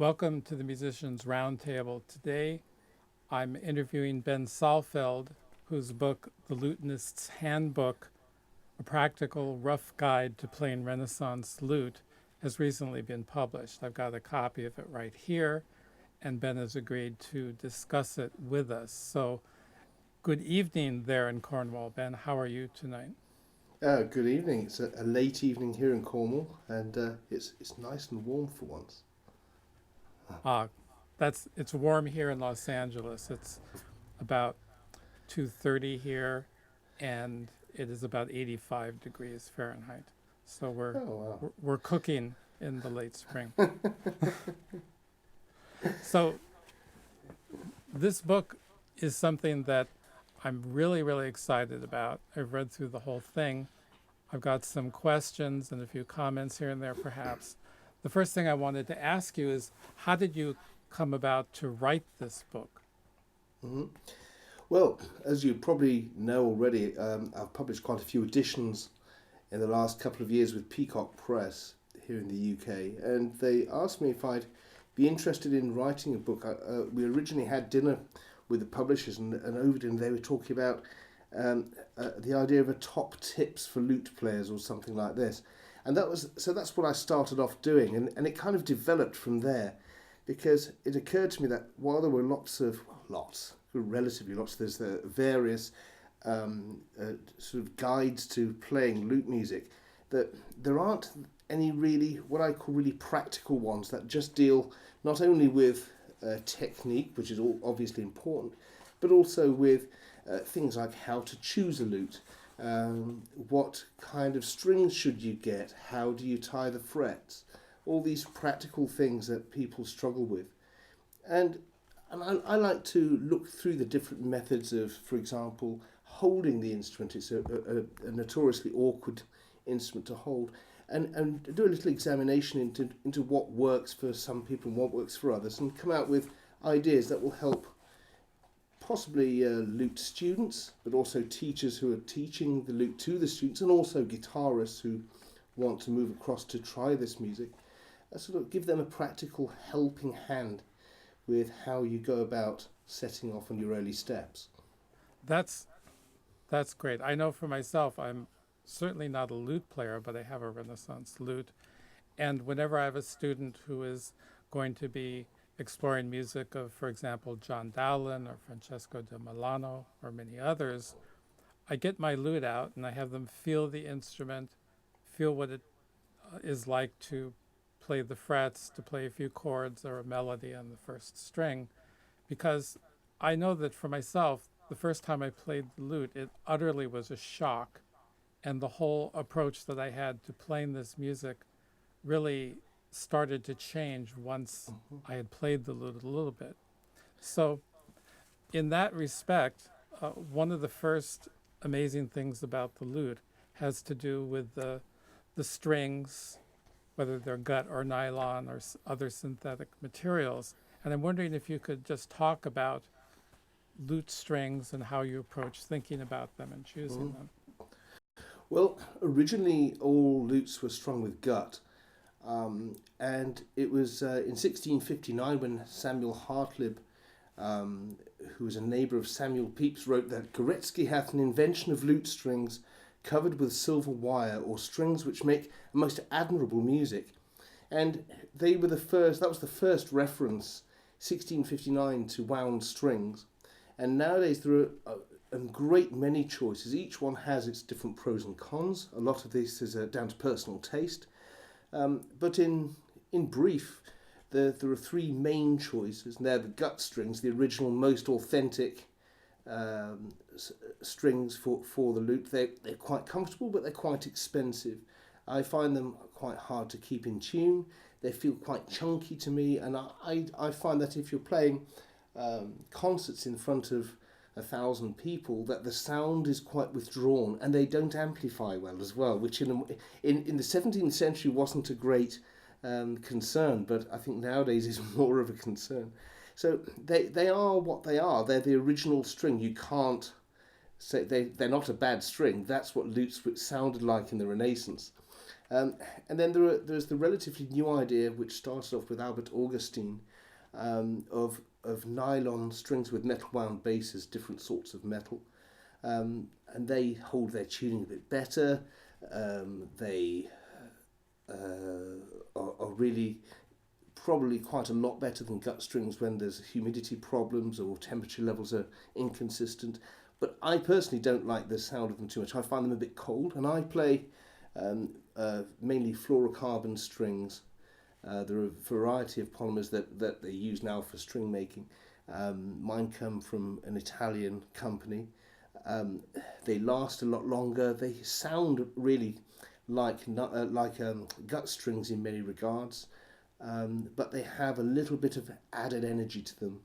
Welcome to the Musicians Roundtable. Today I'm interviewing Ben Salfield, whose book, The Lutenist's Handbook, a practical rough guide to playing Renaissance lute, has recently been published. I've got a copy of it right here, and Ben has agreed to discuss it with us. So, good evening there in Cornwall, Ben. How are you tonight? Good evening. It's a late evening here in Cornwall, and it's nice and warm for once. Ah, it's warm here in Los Angeles. It's about 2:30 here, and it is about 85 degrees Fahrenheit. So Oh we're cooking in the late spring. So this book is something that I'm really excited about. I've read through the whole thing. I've got some questions and a few comments here and there, perhaps. The first thing I wanted to ask you is, how did you come about to write this book? wow. Well, as you probably know already, I've published quite a few editions in the last couple of years with Peacock Press here in the UK, and they asked me if I'd be interested in writing a book. We originally had dinner with the publishers, and over dinner they were talking about the idea of a top tips for lute players or something like this. And that's what I started off doing, and it kind of developed from there, because it occurred to me that while there were relatively lots, there's the various sort of guides to playing lute music, that there aren't any really what I call really practical ones that just deal not only with technique, which is all obviously important, but also with things like how to choose a lute, what kind of strings should you get, how do you tie the frets, all these practical things that people struggle with. And I like to look through the different methods of, for example, holding the instrument. It's a notoriously awkward instrument to hold, and do a little examination into what works for some people and what works for others, and come out with ideas that will help possibly lute students, but also teachers who are teaching the lute to the students, and also guitarists who want to move across to try this music. Sort of give them a practical helping hand with how you go about setting off on your early steps. That's that's great. I know for myself, I'm certainly not a lute player, but I have a Renaissance lute. And whenever I have a student who is going to be exploring music of, for example, John Dowland or Francesco de Milano or many others, I get my lute out and I have them feel the instrument, feel what it is like to play the frets, to play a few chords or a melody on the first string, because I know that for myself, the first time I played the lute, it utterly was a shock. And the whole approach that I had to playing this music really started to change once I had played the lute a little bit. So, in that respect, one of the first amazing things about the lute has to do with the strings, whether they're gut or nylon or other synthetic materials. And I'm wondering if you could just talk about lute strings and how you approach thinking about them and choosing them. Well, originally all lutes were strung with gut, and it was in 1659 when Samuel Hartlib, who was a neighbour of Samuel Pepys, wrote that Goretzky hath an invention of lute strings covered with silver wire, or strings which make a most admirable music. And they were the first, that was the first reference, 1659, to wound strings. And nowadays there are a great many choices. Each one has its different pros and cons. A lot of this is down to personal taste. But in brief, there are three main choices, and they're the gut strings, the original, most authentic strings for the lute. They're quite comfortable, but they're quite expensive. I find them quite hard to keep in tune. They feel quite chunky to me, and I find that if you're playing concerts in front of 1,000 people, that the sound is quite withdrawn, and they don't amplify well as well, which in the 17th century wasn't a great concern, but I think nowadays is more of a concern. So they are what they are. They're the original string. You can't say they're not a bad string. That's what lutes sounded like in the Renaissance. And then there's the relatively new idea, which started off with Albert Augustin, of nylon strings with metal wound bases, different sorts of metal, and they hold their tuning a bit better. They are really probably quite a lot better than gut strings when there's humidity problems or temperature levels are inconsistent. But I personally don't like the sound of them too much. I find them a bit cold, and I play mainly fluorocarbon strings. There are a variety of polymers that they use now for string making. Mine come from an Italian company. They last a lot longer. They sound really like gut strings in many regards, but they have a little bit of added energy to them.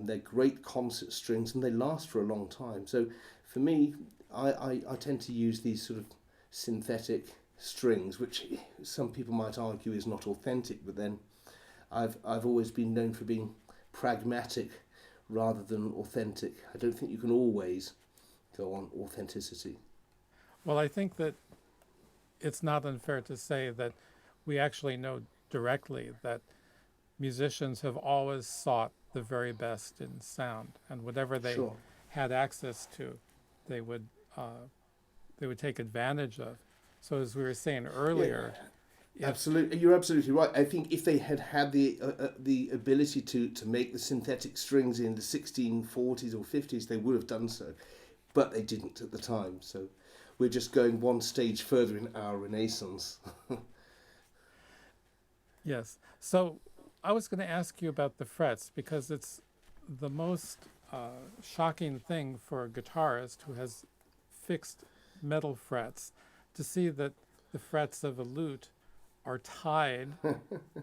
They're great concert strings and they last for a long time. So for me, I tend to use these sort of synthetic strings, which some people might argue is not authentic, but then I've always been known for being pragmatic rather than authentic. I don't think you can always go on authenticity. Well, I think that it's not unfair to say that we actually know directly that musicians have always sought the very best in sound, and whatever they Sure. had access to, they would take advantage of. So as we were saying earlier, if Absolutely, you're absolutely right. I think if they had had the ability to make the synthetic strings in the 1640s or 50s, they would have done so, but they didn't at the time. So we're just going one stage further in our renaissance. yes, so I was going to ask you about the frets because it's the most shocking thing for a guitarist who has fixed metal frets to see that the frets of a lute are tied.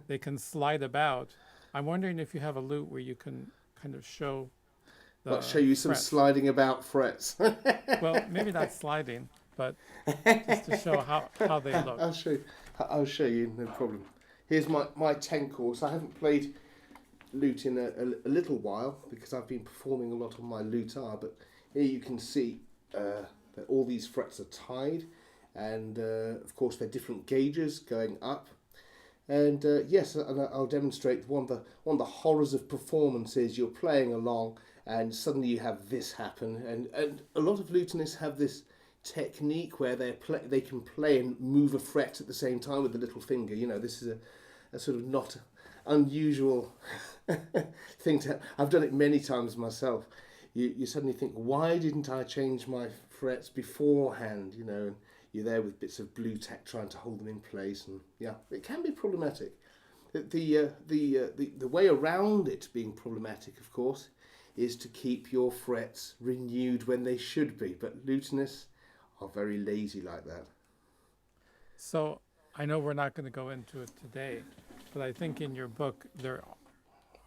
They can slide about. I'm wondering if you have a lute where you can kind of show the I'll show you some frets. sliding about frets. Well, maybe not sliding, but just to show how they look. I'll show you, no problem. Here's my 10 course. I haven't played lute in a little while because I've been performing a lot on my lutar, but here you can see that all these frets are tied, and of course they're different gauges going up. And yes, and I'll demonstrate one of the horrors of performance is you're playing along and suddenly you have this happen, and a lot of lutenists have this technique where they can play and move a fret at the same time with the little finger. You know, this is a sort of not unusual thing to. I've done it many times myself. You suddenly think, why didn't I change my frets beforehand? You know, and you're there with bits of blue tack trying to hold them in place, and yeah, it can be problematic. The way around it being problematic, of course, is to keep your frets renewed when they should be. But lutenists are very lazy like that. So I know we're not going to go into it today, but I think in your book there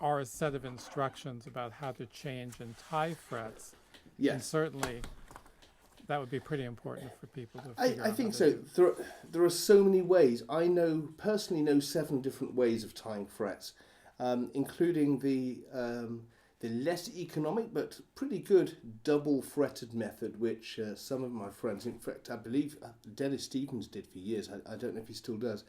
are a set of instructions about how to change and tie frets. And Yes, certainly that would be pretty important for people to figure out. I think how so. to do. There are so many ways. I personally know 7 different ways of tying frets, including the less economic but pretty good double fretted method, which some of my friends, in fact, I believe Dennis Stevens did for years. I don't know if he still does.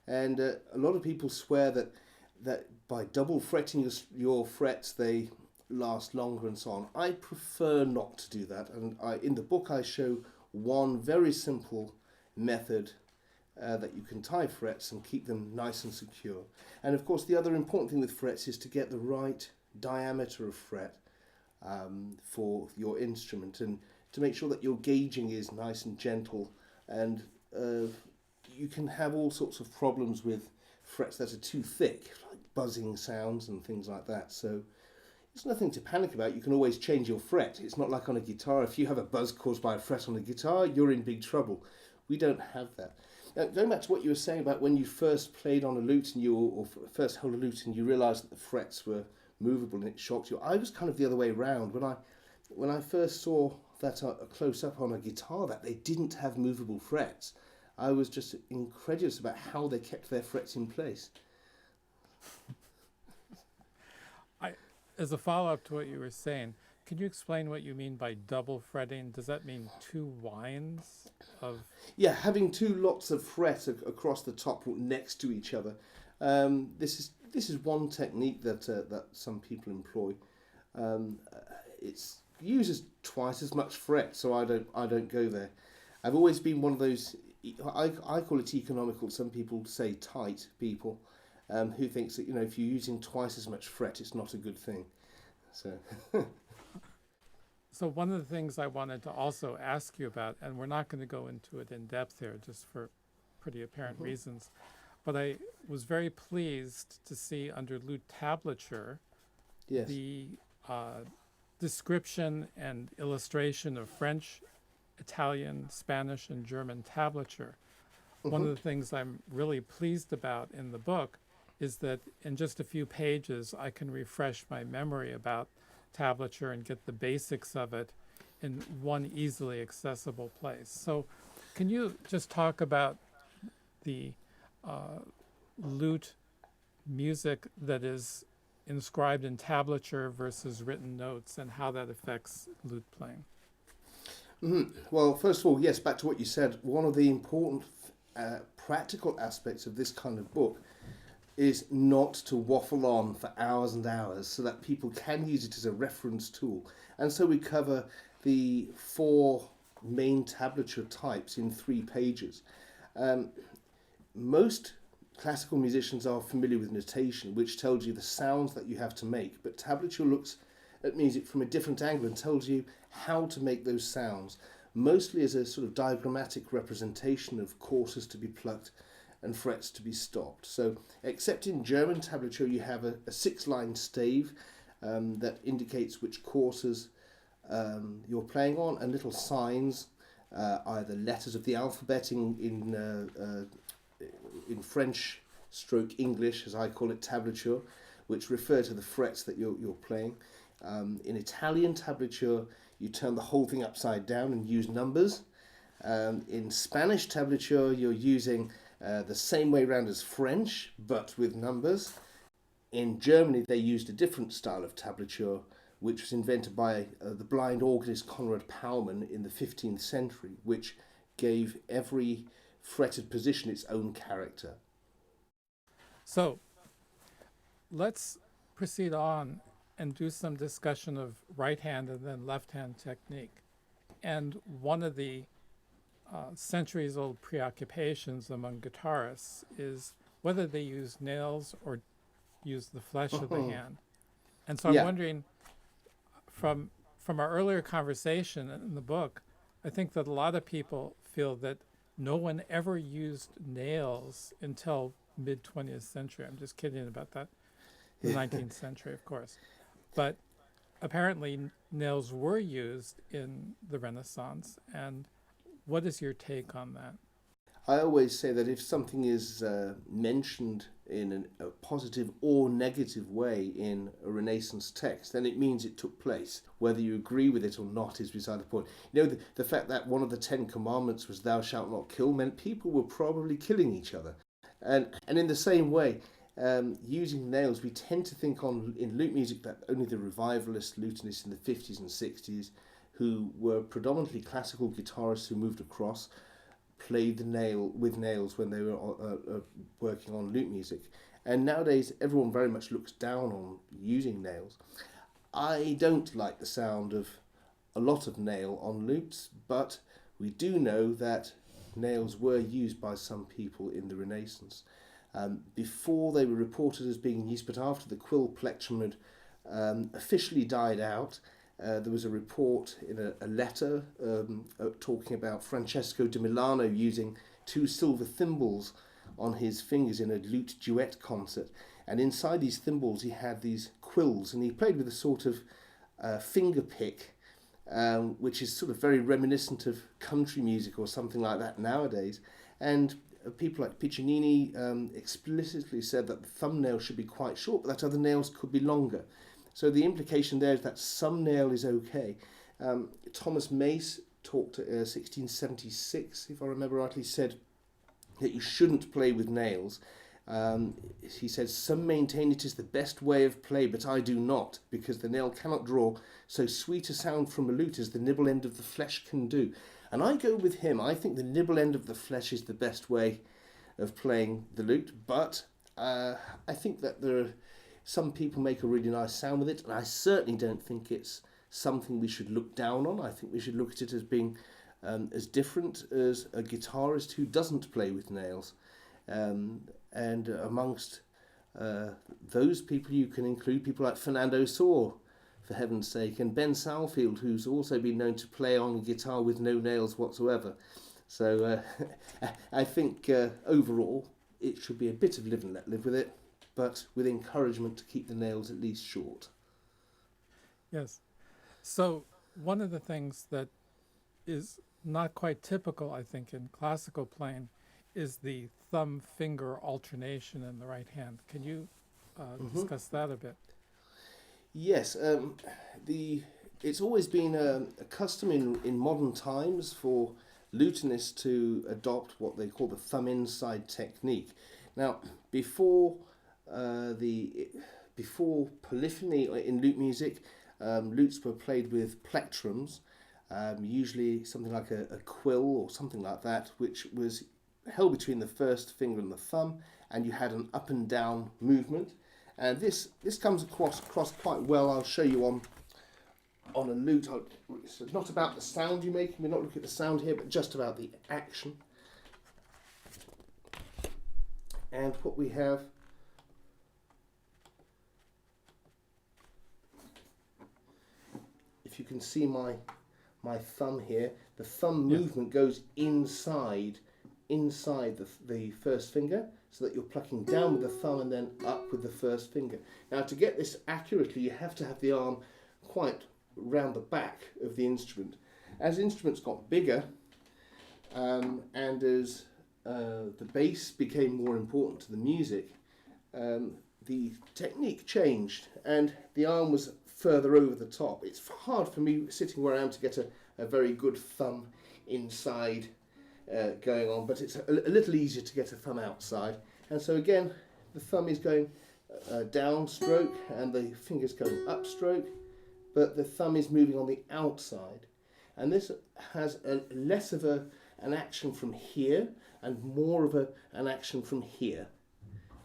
And a lot of people swear that by double fretting your frets, they last longer and so on. I prefer not to do that, and in the book I show one very simple method that you can tie frets and keep them nice and secure. And of course the other important thing with frets is to get the right diameter of fret for your instrument, and to make sure that your gauging is nice and gentle. And you can have all sorts of problems with frets that are too thick, like buzzing sounds and things like that. So it's nothing to panic about. You can always change your fret. It's not like on a guitar. If you have a buzz caused by a fret on a guitar, you're in big trouble. We don't have that. Now, going back to what you were saying about when you first played on a lute and or first held a lute and you realised that the frets were movable and it shocked you. I was kind of the other way around. When I first saw that close up on a guitar that they didn't have movable frets, I was just incredulous about how they kept their frets in place. As a follow-up to what you were saying, can you explain what you mean by double fretting? Does that mean two winds of? Yeah, having two lots of fret across the top next to each other. This is one technique that some people employ. It uses twice as much fret, so I don't go there. I've always been one of those. I call it economical. Some people say tight people, who thinks that if you're using twice as much fret, it's not a good thing. So So one of the things I wanted to also ask you about, and we're not going to go into it in depth here, just for pretty apparent reasons, but I was very pleased to see under lute tablature yes, the description and illustration of French, Italian, Spanish, and German tablature. One of the things I'm really pleased about in the book is that in just a few pages, I can refresh my memory about tablature and get the basics of it in one easily accessible place. So can you just talk about the lute music that is inscribed in tablature versus written notes and how that affects lute playing? Well, first of all, yes, back to what you said. One of the important practical aspects of this kind of book is not to waffle on for hours and hours so that people can use it as a reference tool. And so we cover the 4 main tablature types in 3 pages. Most classical musicians are familiar with notation, which tells you the sounds that you have to make, but tablature looks at music from a different angle and tells you how to make those sounds, mostly as a sort of diagrammatic representation of courses to be plucked and frets to be stopped. So, except in German tablature, you have a 6-line stave that indicates which courses you're playing on, and little signs, either letters of the alphabet in French stroke English, as I call it, tablature, which refer to the frets that you're playing. In Italian tablature, you turn the whole thing upside down and use numbers. In Spanish tablature, you're using the same way round as French, but with numbers. In Germany, they used a different style of tablature, which was invented by the blind organist Konrad Paumann in the 15th century, which gave every fretted position its own character. So let's proceed on and do some discussion of right hand and then left hand technique. And one of the centuries old preoccupations among guitarists is whether they use nails or use the flesh of the hand. And so I'm Yeah. wondering, from our earlier conversation in the book, I think that a lot of people feel that no one ever used nails until mid 20th century. I'm just kidding about that. The 19th century, of course. But apparently nails were used in the Renaissance. And what is your take on that? I always say that if something is mentioned in a positive or negative way in a Renaissance text, then it means it took place. Whether you agree with it or not is beside the point. The fact that one of the 10 commandments was thou shalt not kill meant people were probably killing each other. And in the same way, using nails, we tend to think in lute music that only the revivalist lutenists in the 50s and 60s, who were predominantly classical guitarists who moved across, played the nail with nails when they were working on lute music. And nowadays, everyone very much looks down on using nails. I don't like the sound of a lot of nail on lutes, but we do know that nails were used by some people in the Renaissance. Before they were reported as being used, but after the quill plectrum had officially died out, there was a report in a letter talking about Francesco di Milano using 2 silver thimbles on his fingers in a lute duet concert. And inside these thimbles he had these quills, and he played with a sort of finger pick, which is sort of very reminiscent of country music or something like that nowadays. And people like Piccinini explicitly said that the thumbnail should be quite short, but that other nails could be longer. So the implication there is that some nail is okay. Thomas Mace talked 1676, if I remember rightly, said that you shouldn't play with nails Um, he says, some maintain it is the best way of play, but I do not, because the nail cannot draw so sweet a sound from a lute as the nibble end of the flesh can do. And I go with him. I think the nibble end of the flesh is the best way of playing the lute, but I think that there are some people make a really nice sound with it, and I certainly don't think it's something we should look down on. I think we should look at it as being as different as a guitarist who doesn't play with nails. And amongst those people, you can include people like Fernando Saw, for heaven's sake, and Ben Salfield, who's also been known to play on a guitar with no nails whatsoever. So I think overall it should be a bit of live and let live with it, but with encouragement to keep the nails at least short. Yes. So one of the things that is not quite typical, I think, in classical playing is the thumb-finger alternation in the right hand. Can you discuss that a bit? Yes, it's always been a custom in modern times for lutenists to adopt what they call the thumb inside technique. Now, before polyphony in lute music, lutes were played with plectrums, usually something like a quill or something like that, which was held between the first finger and the thumb, and you had an up and down movement. And this comes across quite well. I'll show you on a lute. It's not about the sound you make. We're not looking at the sound here, but just about the action. And what we have, if you can see my thumb here, the thumb movement goes inside the first finger, so that you're plucking down with the thumb and then up with the first finger. Now, to get this accurately, you have to have the arm quite round the back of the instrument. As instruments got bigger, and as the bass became more important to the music, the technique changed and the arm was further over the top. It's hard for me sitting where I am to get a very good thumb inside going on, but it's a little easier to get a thumb outside. And so again, the thumb is going down stroke and the finger's going up stroke, but the thumb is moving on the outside. And this has less of an action from here and more of an action from here.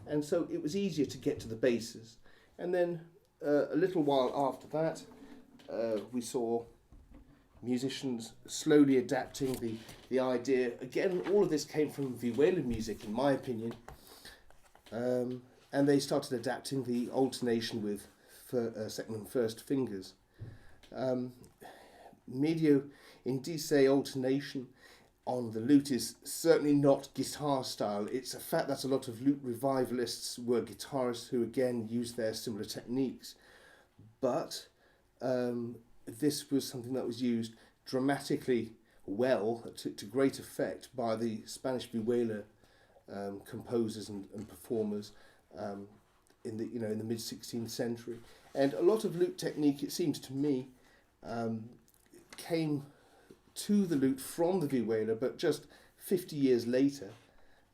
And so it was easier to get to the basses. And then a little while after that, we saw musicians slowly adapting the idea. Again, all of this came from vihuela music, in my opinion. And they started adapting the alternation with second and first fingers. Medio indice alternation on the lute is certainly not guitar style. It's a fact that a lot of lute revivalists were guitarists who again used their similar techniques. But this was something that was used dramatically well, to great effect, by the Spanish vihuela composers and performers in the mid 16th century. And a lot of lute technique, it seems to me, came to the lute from the vihuela, but just 50 years later,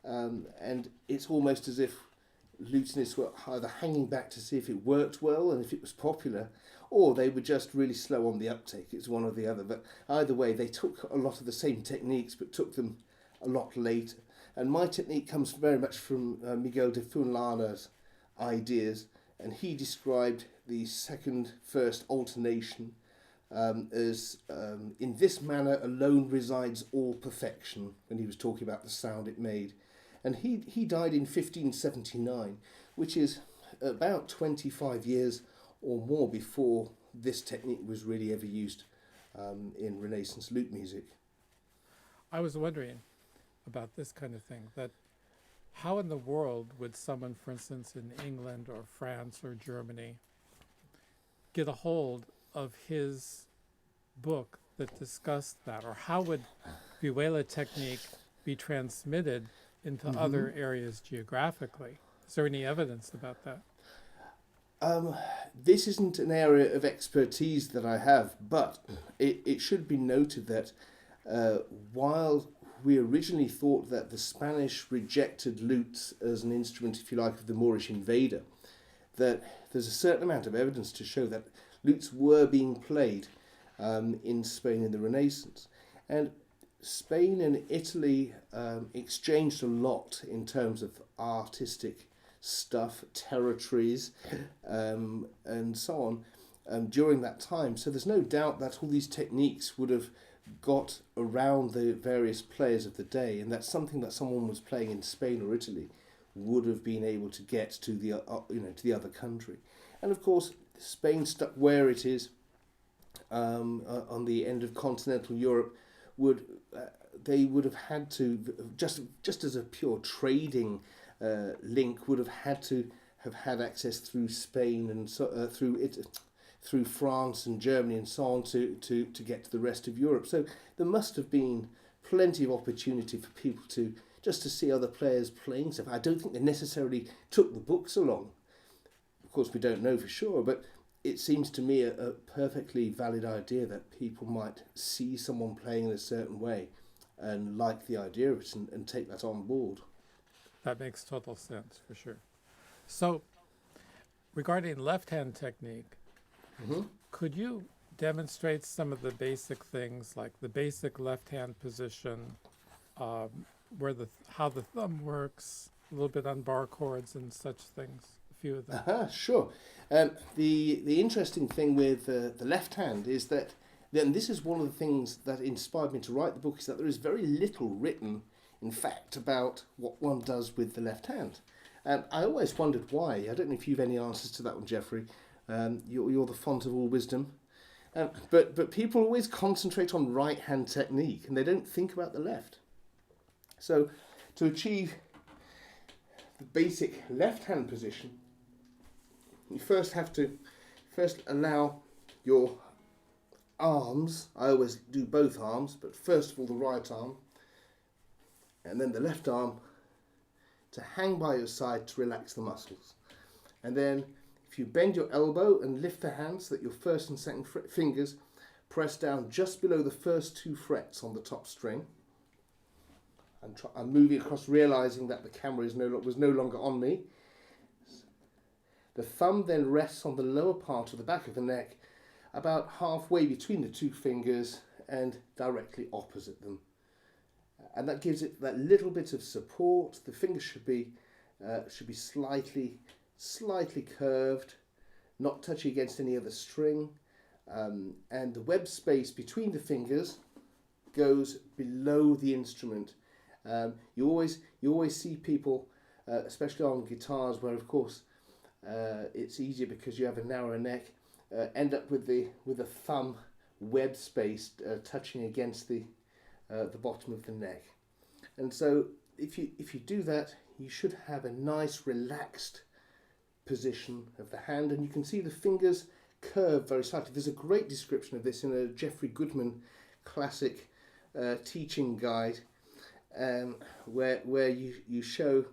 and it's almost as if lutenists were either hanging back to see if it worked well and if it was popular, or they were just really slow on the uptake. It's one or the other, but either way, they took a lot of the same techniques but took them a lot later. And my technique comes very much from Miguel de Funlana's ideas, and he described the second-first alternation as in this manner alone resides all perfection, when he was talking about the sound it made. And he died in 1579, which is about 25 years or more before this technique was really ever used in Renaissance lute music. I was wondering about this kind of thing, that how in the world would someone, for instance, in England or France or Germany, get a hold of his book that discussed that? Or how would vihuela technique be transmitted into other areas geographically? Is there any evidence about that? This isn't an area of expertise that I have, but it should be noted that while we originally thought that the Spanish rejected lutes as an instrument, if you like, of the Moorish invader, that there's a certain amount of evidence to show that lutes were being played in Spain in the Renaissance. And Spain and Italy exchanged a lot in terms of artistic stuff, territories, and so on during that time. So there's no doubt that all these techniques would have got around the various players of the day, and that's something that someone was playing in Spain or Italy would have been able to get to the to the other country. And of course, Spain stuck where it is on the end of continental Europe. They would have had to, just as a pure trading link, would have had to have had access through Spain and through France and Germany and so on to get to the rest of Europe. So there must have been plenty of opportunity for people to see other players playing stuff. I don't think they necessarily took the books along. Of course, we don't know for sure, but it seems to me a perfectly valid idea that people might see someone playing in a certain way and like the idea of it and take that on board. That makes total sense, for sure. So, regarding left-hand technique, could you demonstrate some of the basic things, like the basic left-hand position, how the thumb works, a little bit on bar chords and such things? A few of them. Sure. The interesting thing with the left hand is that, then this is one of the things that inspired me to write the book, is that there is very little written, in fact, about what one does with the left hand. And I always wondered why. I don't know if you've any answers to that one, Geoffrey. You're the font of all wisdom. But people always concentrate on right hand technique and they don't think about the left. So to achieve the basic left hand position, you first have to allow your arms, I always do both arms, but first of all the right arm and then the left arm, to hang by your side to relax the muscles. And then if you bend your elbow and lift the hands, so that your first and second fingers press down just below the first two frets on the top string. I'm moving across, realizing that the camera was no longer on me. The thumb then rests on the lower part of the back of the neck, about halfway between the two fingers and directly opposite them. And that gives it that little bit of support. The fingers should be slightly curved, not touching against any other string, and the web space between the fingers goes below the instrument. You always see people, especially on guitars, where of course it's easier because you have a narrower neck, end up with the thumb web space touching against the bottom of the neck. And so if you do that, you should have a nice relaxed position of the hand, and you can see the fingers curve very slightly. There's a great description of this in a Geoffrey Goodman classic teaching guide, where you show,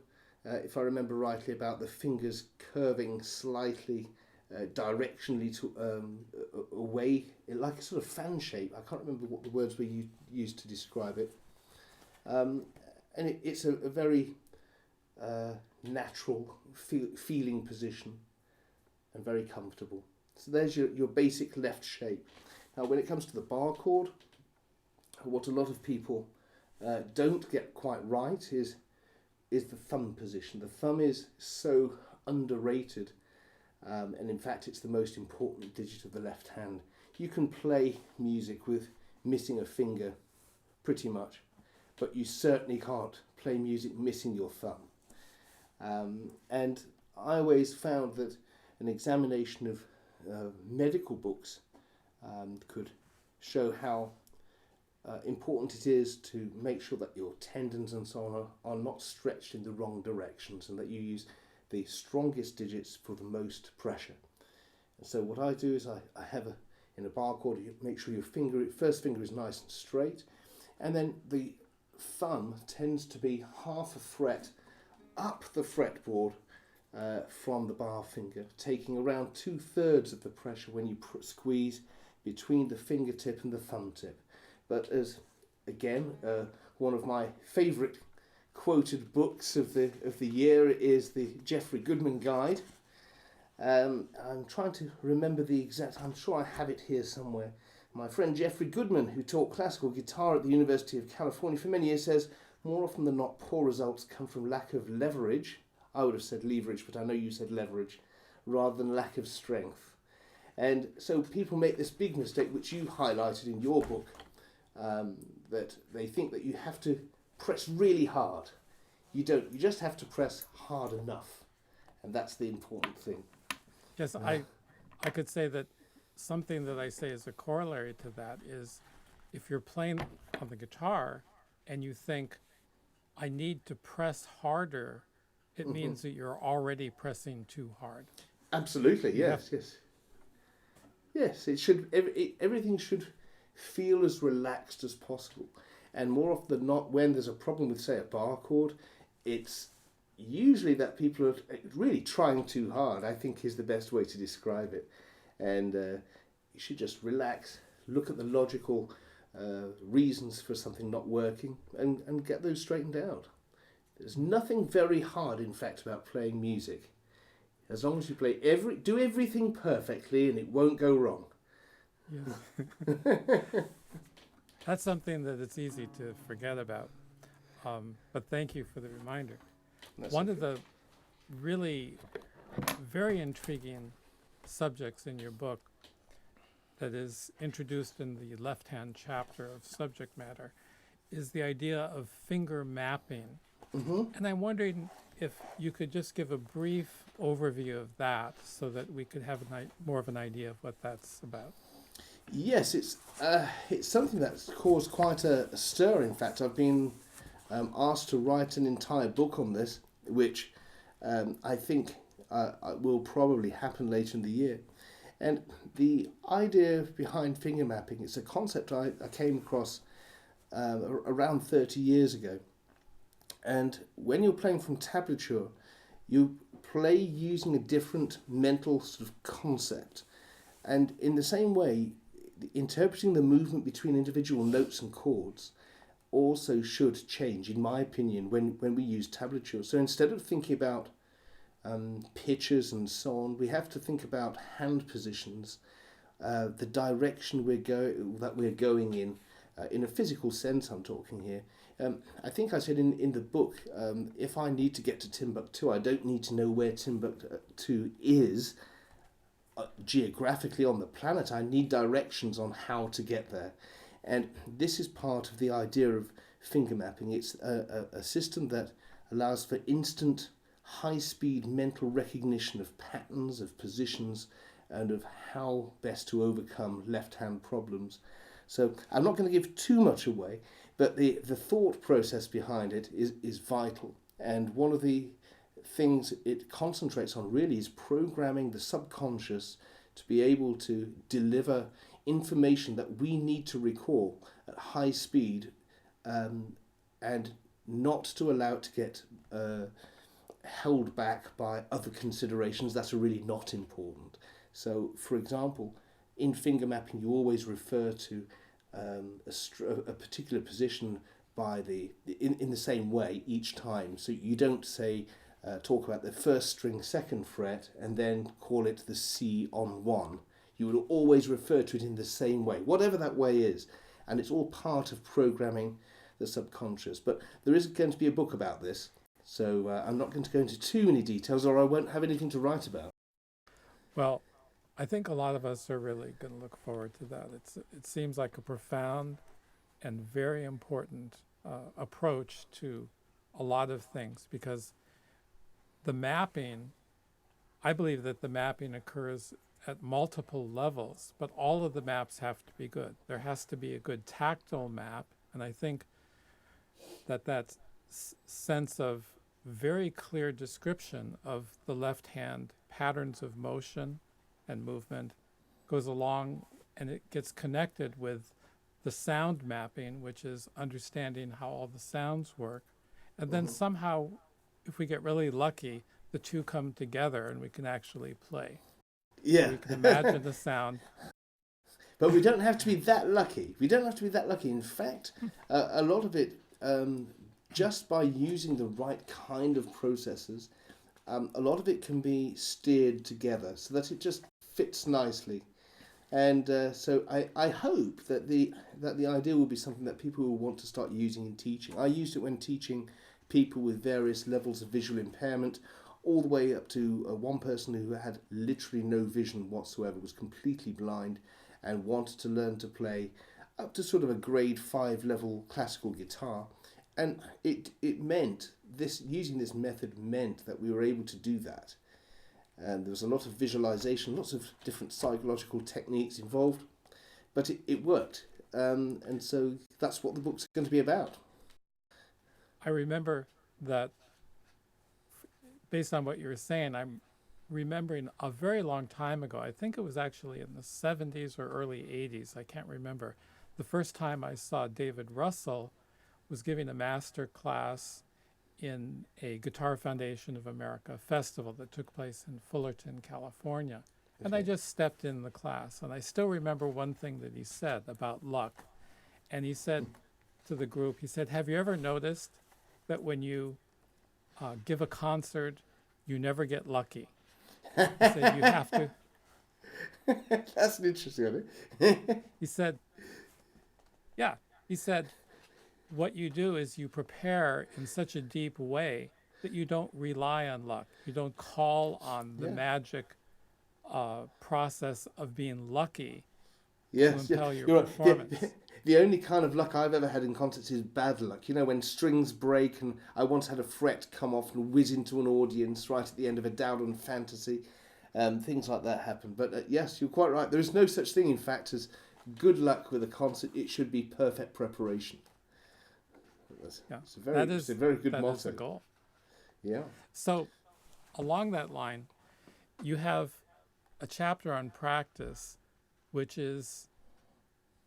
if I remember rightly, about the fingers curving slightly directionally to away, like a sort of fan shape. I can't remember what the words were used to describe it. And it's a very natural feeling position and very comfortable. So there's your basic left shape. Now when it comes to the bar chord, what a lot of people don't get quite right is the thumb position. The thumb is so underrated, and in fact it's the most important digit of the left hand. You can play music with missing a finger pretty much, but you certainly can't play music missing your thumb. And I always found that an examination of medical books could show how important it is to make sure that your tendons and so on are not stretched in the wrong directions, and that you use the strongest digits for the most pressure. And so what I do is I have in a bar chord, you make sure your first finger is nice and straight, and then the thumb tends to be half a fret up the fretboard from the bar finger, taking around 2/3 of the pressure when you squeeze between the fingertip and the thumb tip. But as again, one of my favourite quoted books of the year is the Geoffrey Goodman Guide. I'm trying to remember the exact. I'm sure I have it here somewhere. My friend Geoffrey Goodman, who taught classical guitar at the University of California for many years, says more often than not, poor results come from lack of leverage. I would have said leverage, but I know you said leverage, rather than lack of strength. And so people make this big mistake, which you highlighted in your book, that they think that you have to press really hard. You don't. You just have to press hard enough, and that's the important thing. Yes, I could say that something that I say as a corollary to that is if you're playing on the guitar and you think, I need to press harder, it means that you're already pressing too hard. Absolutely, yes, yes. Yes, it should. Everything should feel as relaxed as possible. And more often than not, when there's a problem with, say, a bar chord, it's usually that people are really trying too hard, I think is the best way to describe it. And you should just relax, look at the logical reasons for something not working, and get those straightened out. There's nothing very hard, in fact, about playing music. As long as you do everything perfectly and it won't go wrong. Yes. That's something that it's easy to forget about. But thank you for the reminder. One of the really very intriguing subjects in your book that is introduced in the left-hand chapter of subject matter is the idea of finger mapping. And I'm wondering if you could just give a brief overview of that so that we could have more of an idea of what that's about. Yes, it's something that's caused quite a stir. In fact, I've been asked to write an entire book on this, which I think will probably happen later in the year. And the idea behind finger mapping, it's a concept I came across around 30 years ago. And when you're playing from tablature, you play using a different mental sort of concept. And in the same way, interpreting the movement between individual notes and chords also should change, in my opinion, when we use tablature. So instead of thinking about pitches and so on, we have to think about hand positions, the direction that we're going in a physical sense I'm talking here. I think I said in the book, if I need to get to Timbuktu, I don't need to know where Timbuktu is geographically on the planet. I need directions on how to get there. And this is part of the idea of finger mapping. It's a system that allows for instant, high-speed mental recognition of patterns, of positions, and of how best to overcome left-hand problems. So I'm not going to give too much away, but the thought process behind it is vital. And one of the things it concentrates on really is programming the subconscious to be able to deliver information that we need to recall at high speed, and not to allow it to get held back by other considerations that are really not important. So, for example, in finger mapping, you always refer to a particular position in the same way each time. So you don't say talk about the first string, second fret, and then call it the C on 1. You will always refer to it in the same way, whatever that way is. And it's all part of programming the subconscious. But there is going to be a book about this, so I'm not going to go into too many details, or I won't have anything to write about. Well, I think a lot of us are really going to look forward to that. It seems like a profound and very important approach to a lot of things, because the mapping, I believe that the mapping occurs at multiple levels, but all of the maps have to be good. There has to be a good tactile map, and I think that sense of very clear description of the left hand patterns of motion and movement goes along, and it gets connected with the sound mapping, which is understanding how all the sounds work. And then somehow, if we get really lucky, the two come together and we can actually play. Yeah. So we can imagine the sound. But we don't have to be that lucky. We don't have to be that lucky. In fact, a lot of it, just by using the right kind of processes, a lot of it can be steered together so that it just fits nicely. And so I hope that the idea will be something that people will want to start using in teaching. I used it when teaching people with various levels of visual impairment, all the way up to one person who had literally no vision whatsoever, was completely blind, and wanted to learn to play up to sort of a grade 5 level classical guitar. And it meant this, using this method meant that we were able to do that. And there was a lot of visualization, lots of different psychological techniques involved, but it worked. And so that's what the book's going to be about. I remember that, based on what you were saying, I'm remembering a very long time ago, I think it was actually in the 70s or early 80s, I can't remember, the first time I saw David Russell was giving a master class in a Guitar Foundation of America festival that took place in Fullerton, California. And I just stepped in the class, and I still remember one thing that he said about luck. And he said to the group, he said, have you ever noticed that when you give a concert, you never get lucky? He said, you have to. That's an interesting one. He said, yeah, he said, what you do is you prepare in such a deep way that you don't rely on luck. You don't call on the magic process of being lucky to impel your performance. The only kind of luck I've ever had in concerts is bad luck. You know, when strings break, and I once had a fret come off and whiz into an audience right at the end of a Dowden Fantasy. Things like that happen. But yes, you're quite right. There is no such thing, in fact, as good luck with a concert. It should be perfect preparation. It's a very good motto. That is the goal. Yeah. So, along that line, you have a chapter on practice, which is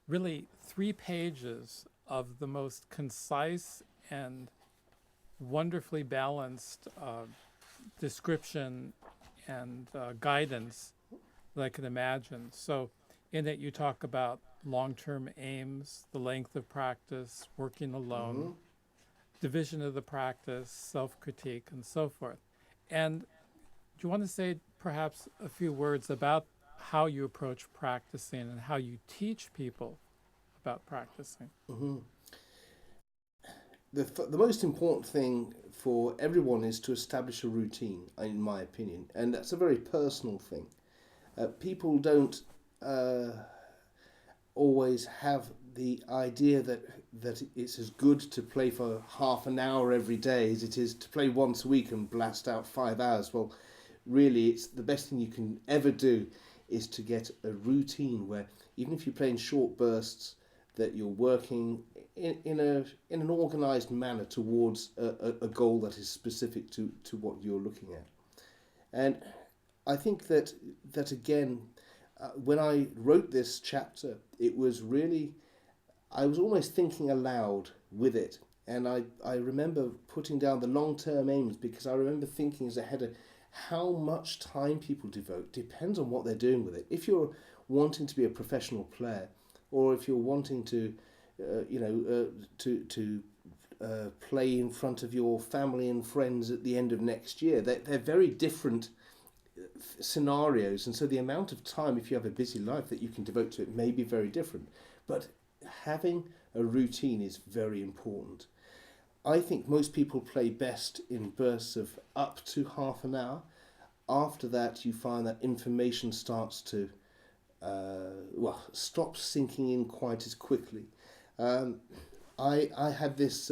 really 3 pages of the most concise and wonderfully balanced description and guidance that I could imagine. So, in it, you talk about long-term aims, the length of practice, working alone, division of the practice, self-critique, and so forth. And do you want to say perhaps a few words about how you approach practicing and how you teach people about practicing? The most important thing for everyone is to establish a routine, in my opinion, and that's a very personal thing. People don't always have the idea that it's as good to play for half an hour every day as it is to play once a week and blast out 5 hours. Well, really, it's the best thing you can ever do is to get a routine where, even if you play in short bursts, that you're working in an organised manner towards a goal that is specific to what you're looking at. And I think that again, when I wrote this chapter, it was really, I was almost thinking aloud with it. And I remember putting down the long-term aims, because I remember thinking as a header, how much time people devote depends on what they're doing with it. If you're wanting to be a professional player, or if you're wanting to, play in front of your family and friends at the end of next year, they're very different scenarios, and so the amount of time, if you have a busy life, that you can devote to it may be very different. But having a routine is very important. I think most people play best in bursts of up to half an hour. After that, you find that information starts to stops sinking in quite as quickly. I had this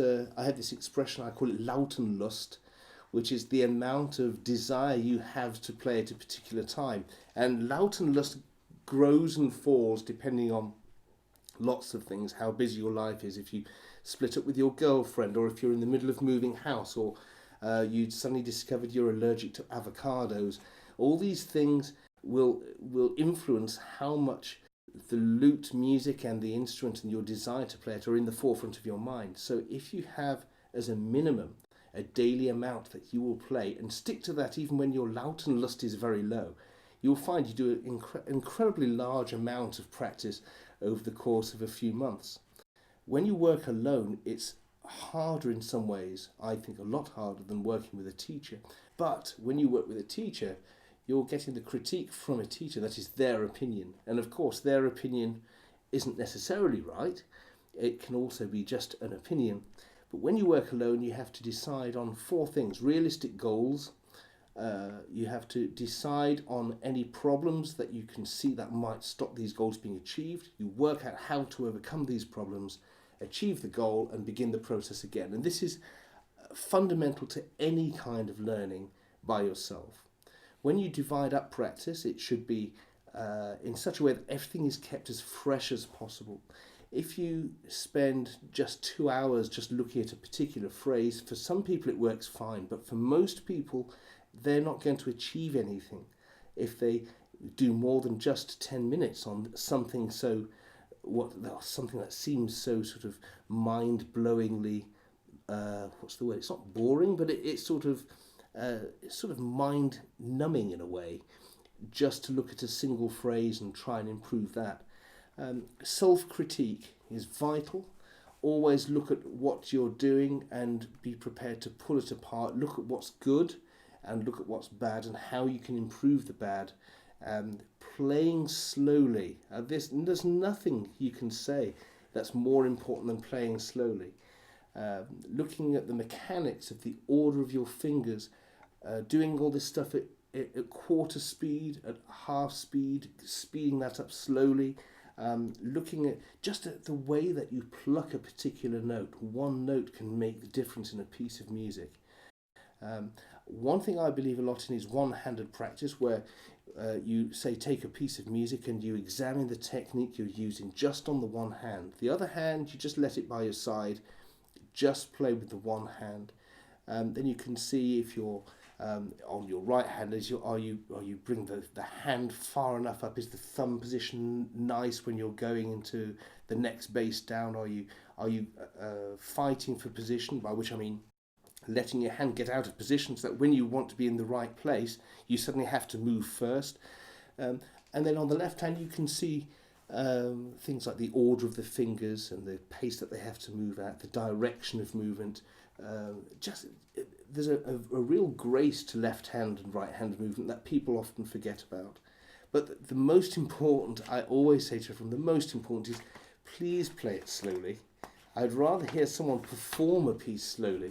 expression, I call it Lautenlust, which is the amount of desire you have to play at a particular time. And Lautenlust grows and falls depending on lots of things, how busy your life is, if you split up with your girlfriend, or if you're in the middle of moving house, or you suddenly discovered you're allergic to avocados. All these things will influence how much the lute music and the instrument and your desire to play it are in the forefront of your mind. So if you have as a minimum a daily amount that you will play, and stick to that even when your Lautenlust is very low, you'll find you do an incredibly large amount of practice over the course of a few months. When you work alone, it's harder in some ways, I think a lot harder than working with a teacher. But when you work with a teacher, you're getting the critique from a teacher that is their opinion. And of course, their opinion isn't necessarily right. It can also be just an opinion. But when you work alone, you have to decide on 4 things: realistic goals. You have to decide on any problems that you can see that might stop these goals being achieved. You work out how to overcome these problems, achieve the goal, and begin the process again. And this is fundamental to any kind of learning by yourself. When you divide up practice, it should be in such a way that everything is kept as fresh as possible. If you spend just 2 hours just looking at a particular phrase, for some people it works fine, but for most people, they're not going to achieve anything if they do more than just 10 minutes on something something that seems so sort of mind-blowingly, what's the word? It's not boring, but it's sort of mind-numbing in a way, just to look at a single phrase and try and improve that. Self-critique is vital. Always look at what you're doing and be prepared to pull it apart. Look at what's good and look at what's bad and how you can improve the bad. Playing slowly. There's nothing you can say that's more important than playing slowly. Looking at the mechanics of the order of your fingers, doing all this stuff at quarter speed, at half speed, speeding that up slowly. Looking at just at the way that you pluck a particular note. One note can make the difference in a piece of music. One thing I believe a lot in is one-handed practice, where you say take a piece of music and you examine the technique you're using just on the one hand. The other hand, you just let it by your side, just play with the one hand. Then you can see if you're on your right hand, are you bring the hand far enough up? Is the thumb position nice when you're going into the next bass down? Are you fighting for position, by which I mean letting your hand get out of position so that when you want to be in the right place, you suddenly have to move first. And then on the left hand, you can see things like the order of the fingers and the pace that they have to move at, the direction of movement. There's a real grace to left hand and right hand movement that people often forget about. But the most important, I always say to everyone, the most important is please play it slowly. I'd rather hear someone perform a piece slowly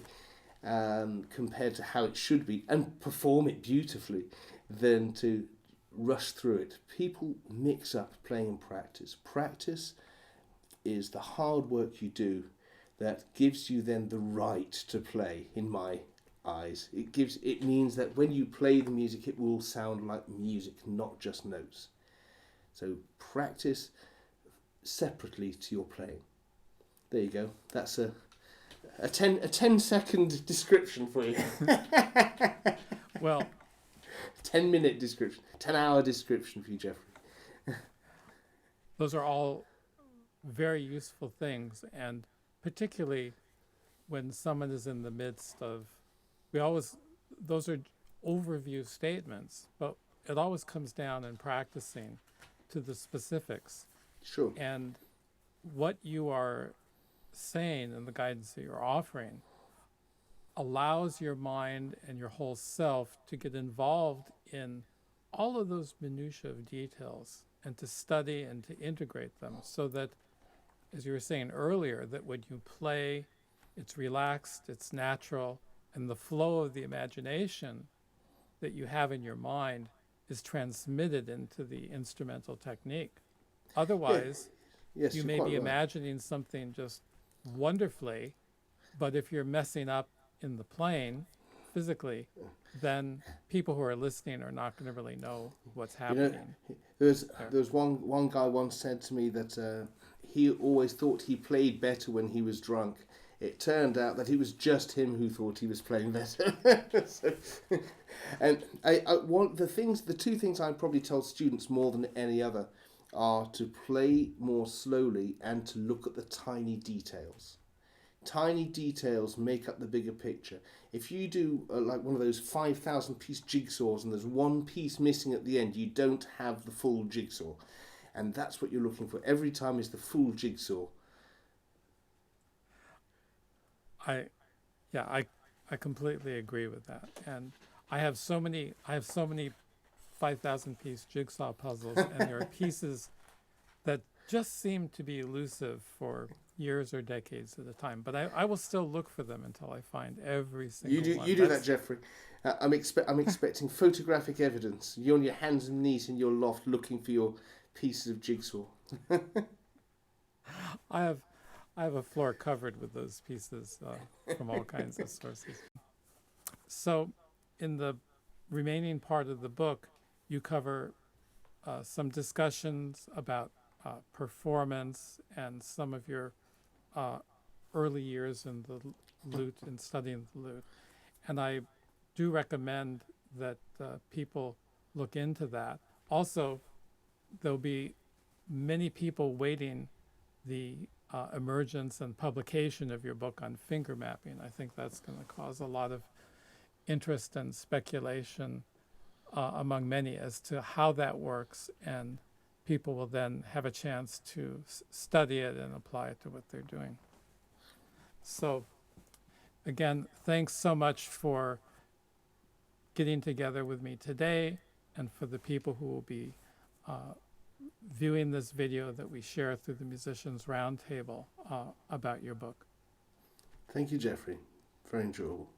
compared to how it should be, and perform it beautifully, than to rush through it. People mix up playing and practice. Practice is the hard work you do that gives you then the right to play, in my eyes. It means that when you play the music, it will sound like music, not just notes. So practice separately to your playing. There you go. That's a 10-second description for you. Well, 10-minute description, 10-hour description for you, Jeffrey. those are all very useful things, and particularly when someone is in the midst of, those are overview statements, but it always comes down in practicing to the specifics. Sure. And what you are saying and the guidance that you're offering allows your mind and your whole self to get involved in all of those minutiae of details and to study and to integrate them, so that, as you were saying earlier, that when you play, it's relaxed, it's natural, and the flow of the imagination that you have in your mind is transmitted into the instrumental technique. Otherwise, Yes, you you're may quite be right. imagining something just wonderfully, but if you're messing up in the playing physically, then people who are listening are not going to really know what's happening. There's one guy once said to me that he always thought he played better when he was drunk. It turned out that it was just him who thought he was playing better. And the 2 things I probably tell students more than any other are to play more slowly and to look at the tiny details. Tiny details make up the bigger picture. If you do like one of those 5,000 piece jigsaws and there's one piece missing at the end, you don't have the full jigsaw. And that's what you're looking for every time, is the full jigsaw. I yeah, I completely agree with that. And I have so many 5,000 piece jigsaw puzzles, and there are pieces that just seem to be elusive for years or decades at a time. But I will still look for them until I find every single one. You do that, Jeffrey. I'm expecting photographic evidence. You're on your hands and knees in your loft looking for your pieces of jigsaw. I have I have a floor covered with those pieces from all kinds of sources. So, in the remaining part of the book, you cover some discussions about performance and some of your early years in the lute and studying the lute. And I do recommend that people look into that. Also, there'll be many people waiting the emergence and publication of your book on finger mapping. I think that's going to cause a lot of interest and speculation among many as to how that works, and people will then have a chance to study it and apply it to what they're doing. So again, thanks so much for getting together with me today, and for the people who will be viewing this video that we share through the Musicians Roundtable about your book. Thank you, Jeffrey. Very enjoyable.